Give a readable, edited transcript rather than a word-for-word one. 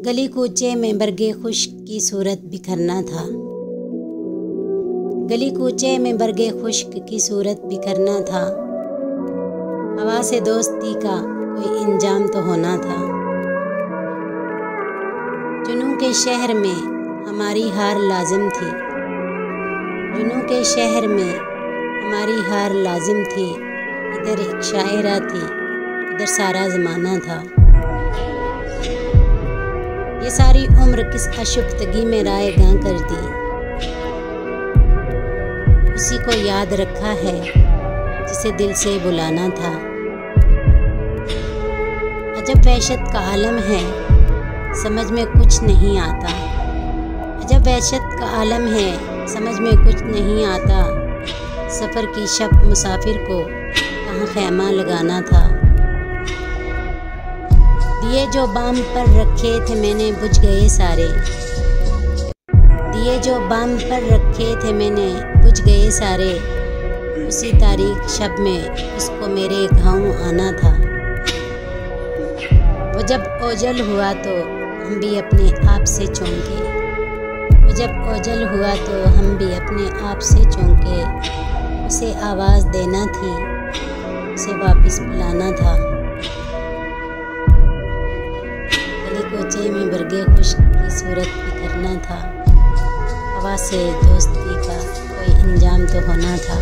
गली कूचे में बरगे खुश्क की सूरत बिखरना था। गली कूचे में बरगे खुश्क की सूरत बिखरना था। हवा से दोस्ती का कोई इंजाम तो होना था। जुनूं के शहर में हमारी हार लाजिम थी। जुनूं के शहर में हमारी हार लाजिम थी। इधर एक शायरा थी, उधर सारा ज़माना था। ये सारी उम्र किस अशुफ्तगी में राय गां कर दी। उसी को याद रखा है जिसे दिल से बुलाना था। अजब वहशत का आलम है, समझ में कुछ नहीं आता। अजब वहशत का आलम है, समझ में कुछ नहीं आता। सफ़र की शब मुसाफिर को कहाँ खैमा लगाना था। दिए जो बाम पर रखे थे मैंने बुझ गए सारे। दिए जो बाम पर रखे थे मैंने बुझ गए सारे। उसी तारीख शब में उसको मेरे गाँव आना था। वो जब ओझल हुआ तो हम भी अपने आप से चौंके। वो जब ओझल हुआ तो हम भी अपने आप से चौंके। उसे आवाज़ देना थी, उसे वापस बुलाना था। गली कूचे में बरगे खुश्क की सूरत बिखरना था। हवा से दोस्ती का कोई इंजाम तो होना था।